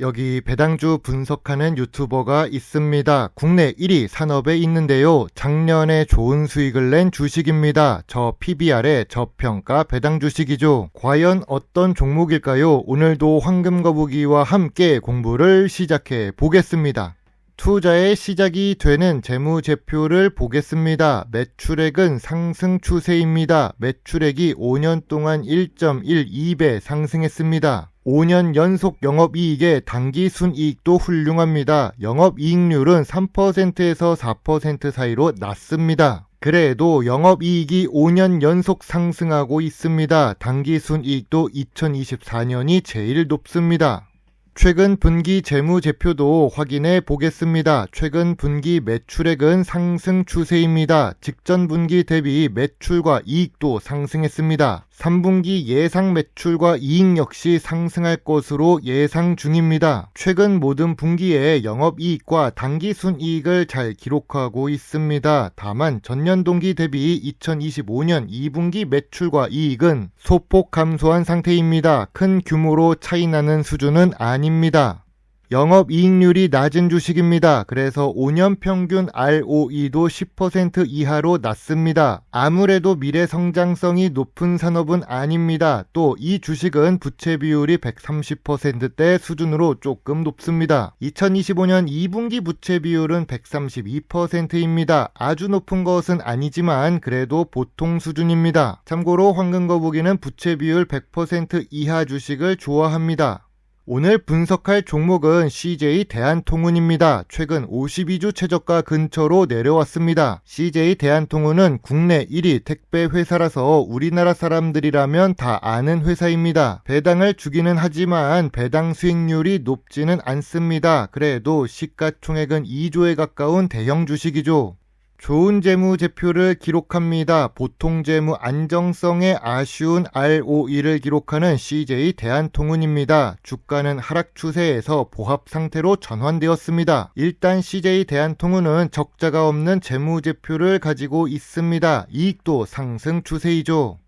여기 배당주 분석하는 유튜버가 있습니다. 국내 1위 산업에 있는데요. 작년에 좋은 수익을 낸 주식입니다. PBR의 저평가 배당 주식이죠. 과연 어떤 종목일까요? 오늘도 황금거북이와 함께 공부를 시작해 보겠습니다. 투자의 시작이 되는 재무제표를 보겠습니다. 매출액은 상승 추세입니다. 매출액이 5년 동안 1.12배 상승했습니다. 5년 연속 영업이익의 당기 순이익도 훌륭합니다. 영업이익률은 3%에서 4% 사이로 낮습니다. 그래도 영업이익이 5년 연속 상승하고 있습니다. 당기 순이익도 2024년이 제일 높습니다. 최근 분기 재무제표도 확인해 보겠습니다. 최근 분기 매출액은 상승 추세입니다. 직전 분기 대비 매출과 이익도 상승했습니다. 3분기 예상 매출과 이익 역시 상승할 것으로 예상 중입니다. 최근 모든 분기에 영업이익과 당기순이익을 잘 기록하고 있습니다. 다만 전년 동기 대비 2025년 2분기 매출과 이익은 소폭 감소한 상태입니다. 큰 규모로 차이나는 수준은 아닙니다. 영업이익률이 낮은 주식입니다. 그래서 5년 평균 ROE도 10% 이하로 낮습니다. 아무래도 미래 성장성이 높은 산업은 아닙니다. 또 이 주식은 부채 비율이 130%대 수준으로 조금 높습니다. 2025년 2분기 부채 비율은 132%입니다. 아주 높은 것은 아니지만 그래도 보통 수준입니다. 참고로 황금거북이는 부채 비율 100% 이하 주식을 좋아합니다. 오늘 분석할 종목은 CJ 대한통운입니다. 최근 52주 최저가 근처로 내려왔습니다. CJ 대한통운은 국내 1위 택배 회사라서 우리나라 사람들이라면 다 아는 회사입니다. 배당을 주기는 하지만 배당 수익률이 높지는 않습니다. 그래도 시가총액은 2조에 가까운 대형 주식이죠. 좋은 재무제표를 기록합니다. 보통 재무 안정성에 아쉬운 ROE를 기록하는 CJ 대한통운입니다. 주가는 하락 추세에서 보합 상태로 전환되었습니다. 일단 CJ 대한통운은 적자가 없는 재무제표를 가지고 있습니다. 이익도 상승 추세이죠.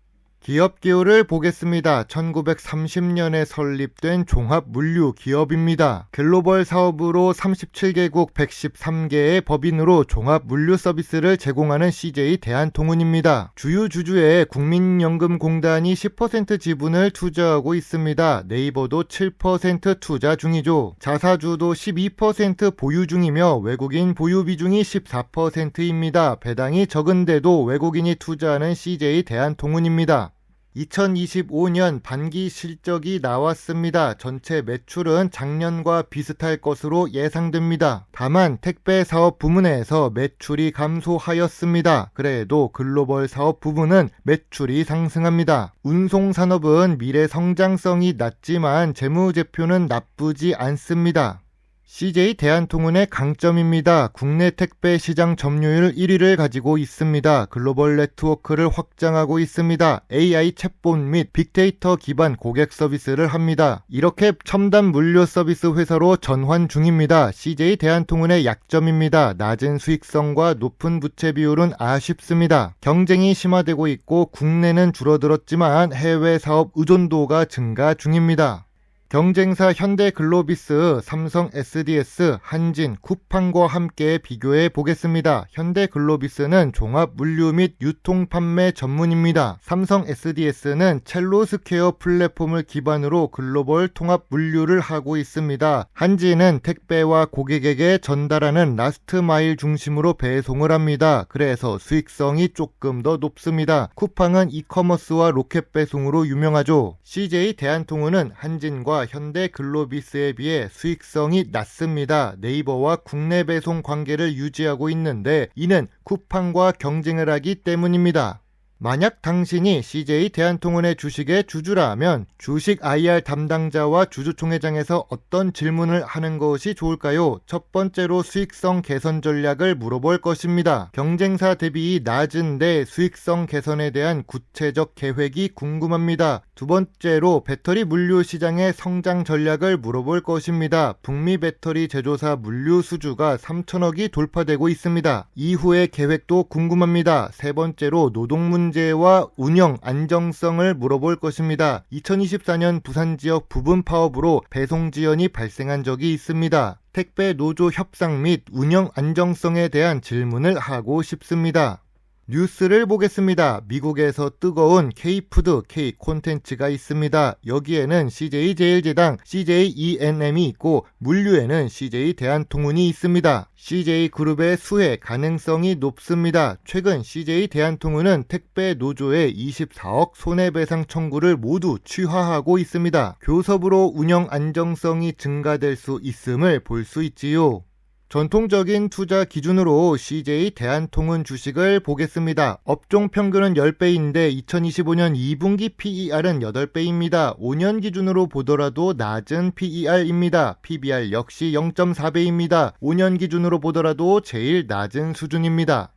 기업 기호를 보겠습니다. 1930년에 설립된 종합물류 기업입니다. 글로벌 사업으로 37개국 113개의 법인으로 종합물류 서비스를 제공하는 CJ 대한통운입니다. 주유 주주의 국민연금공단이 10% 지분을 투자하고 있습니다. 네이버도 7% 투자 중이죠. 자사주도 12% 보유 중이며 외국인 보유 비중이 14%입니다. 배당이 적은데도 외국인이 투자하는 CJ 대한통운입니다. 2025년 반기 실적이 나왔습니다. 전체 매출은 작년과 비슷할 것으로 예상됩니다. 다만 택배 사업 부문에서 매출이 감소하였습니다. 그래도 글로벌 사업 부문은 매출이 상승합니다. 운송 산업은 미래 성장성이 낮지만 재무제표는 나쁘지 않습니다. CJ 대한통운의 강점입니다. 국내 택배 시장 점유율 1위를 가지고 있습니다. 글로벌 네트워크를 확장하고 있습니다. AI 챗봇 및 빅데이터 기반 고객 서비스를 합니다. 이렇게 첨단 물류 서비스 회사로 전환 중입니다. CJ 대한통운의 약점입니다. 낮은 수익성과 높은 부채 비율은 아쉽습니다. 경쟁이 심화되고 있고 국내는 줄어들었지만 해외 사업 의존도가 증가 중입니다. 경쟁사 현대글로비스, 삼성 SDS, 한진, 쿠팡과 함께 비교해 보겠습니다. 현대글로비스는 종합물류 및 유통판매 전문입니다. 삼성 SDS는 첼로스퀘어 플랫폼을 기반으로 글로벌 통합물류를 하고 있습니다. 한진은 택배와 고객에게 전달하는 라스트마일 중심으로 배송을 합니다. 그래서 수익성이 조금 더 높습니다. 쿠팡은 이커머스와 로켓 배송으로 유명하죠. CJ 대한통운은 한진과 현대글로비스에 비해 수익성이 낮습니다. 네이버와 국내 배송 관계를 유지하고 있는데 이는 쿠팡과 경쟁을 하기 때문입니다. 만약 당신이 CJ 대한통운의 주식의 주주라면 주식 IR 담당자와 주주총회장에서 어떤 질문을 하는 것이 좋을까요? 첫 번째로 수익성 개선 전략을 물어볼 것입니다. 경쟁사 대비 낮은데 수익성 개선에 대한 구체적 계획이 궁금합니다. 두 번째로 배터리 물류 시장의 성장 전략을 물어볼 것입니다. 북미 배터리 제조사 물류 수주가 3천억이 돌파되고 있습니다. 이후의 계획도 궁금합니다. 세 번째로 노동 문제 문제와 운영 안정성을 물어볼 것입니다. 2024년 부산 지역 부분 파업으로 배송 지연이 발생한 적이 있습니다. 택배 노조 협상 및 운영 안정성에 대한 질문을 하고 싶습니다. 뉴스를 보겠습니다. 미국에서 뜨거운 K푸드, K콘텐츠가 있습니다. 여기에는 CJ제일제당, CJENM이 있고 물류에는 CJ대한통운이 있습니다. CJ그룹의 수혜 가능성이 높습니다. 최근 CJ대한통운은 택배 노조의 24억 손해배상 청구를 모두 취하하고 있습니다. 교섭으로 운영 안정성이 증가될 수 있음을 볼 수 있지요. 전통적인 투자 기준으로 CJ대한통운 주식을 보겠습니다. 업종 평균은 10배인데 2025년 2분기 PER은 8배입니다. 5년 기준으로 보더라도 낮은 PER입니다. PBR 역시 0.4배입니다. 5년 기준으로 보더라도 제일 낮은 수준입니다.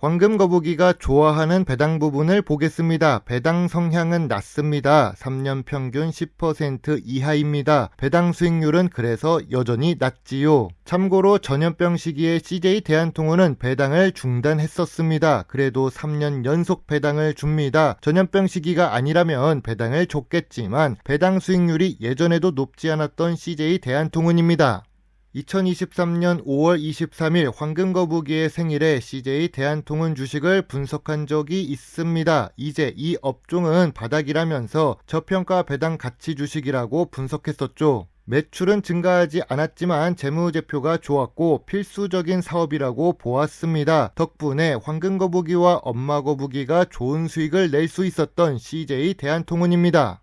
황금 거북이가 좋아하는 배당 부분을 보겠습니다. 배당 성향은 낮습니다. 3년 평균 10% 이하입니다. 배당 수익률은 그래서 여전히 낮지요. 참고로 전염병 시기에 CJ대한통운은 배당을 중단했었습니다. 그래도 3년 연속 배당을 줍니다. 전염병 시기가 아니라면 배당을 줬겠지만 배당 수익률이 예전에도 높지 않았던 CJ대한통운입니다. 2023년 5월 23일 황금거북이의 생일에 CJ대한통운 주식을 분석한 적이 있습니다. 이제 이 업종은 바닥이라면서 저평가 배당 가치 주식이라고 분석했었죠. 매출은 증가하지 않았지만 재무제표가 좋았고 필수적인 사업이라고 보았습니다. 덕분에 황금거북이와 엄마거북이가 좋은 수익을 낼 수 있었던 CJ대한통운입니다.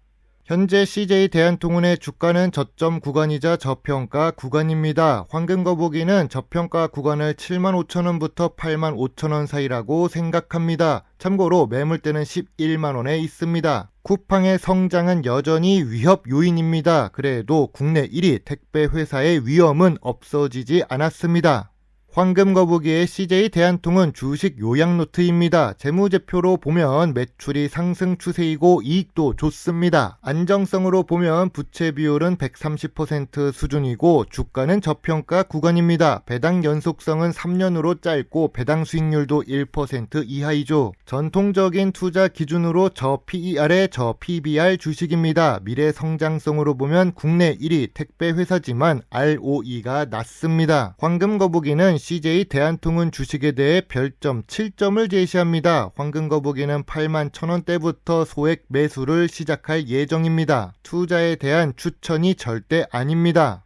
현재 CJ대한통운의 주가는 저점 구간이자 저평가 구간입니다. 황금거북이는 저평가 구간을 75,000원부터 85,000원 사이라고 생각합니다. 참고로 매물대는 11만원에 있습니다. 쿠팡의 성장은 여전히 위협 요인입니다. 그래도 국내 1위 택배 회사의 위험은 없어지지 않았습니다. 황금거북이의 CJ대한통운 주식 요약 노트입니다. 재무제표로 보면 매출이 상승 추세이고 이익도 좋습니다. 안정성으로 보면 부채 비율은 130% 수준이고 주가는 저평가 구간입니다. 배당 연속성은 3년으로 짧고 배당 수익률도 1% 이하이죠. 전통적인 투자 기준으로 저 PER에 저 PBR 주식입니다. 미래 성장성으로 보면 국내 1위 택배 회사지만 ROE가 낮습니다. 황금거북이는 CJ대한통운 주식에 대해 별점 7점을 제시합니다. 황금거북이는 81,000원대부터 소액 매수를 시작할 예정입니다. 투자에 대한 추천이 절대 아닙니다.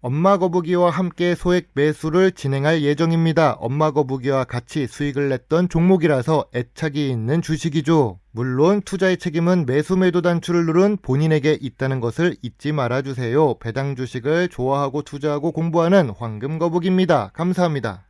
엄마거북이와 함께 소액 매수를 진행할 예정입니다. 엄마거북이와 같이 수익을 냈던 종목이라서 애착이 있는 주식이죠. 물론 투자의 책임은 매수 매도 단추를 누른 본인에게 있다는 것을 잊지 말아주세요. 배당 주식을 좋아하고 투자하고 공부하는 황금거북입니다. 감사합니다.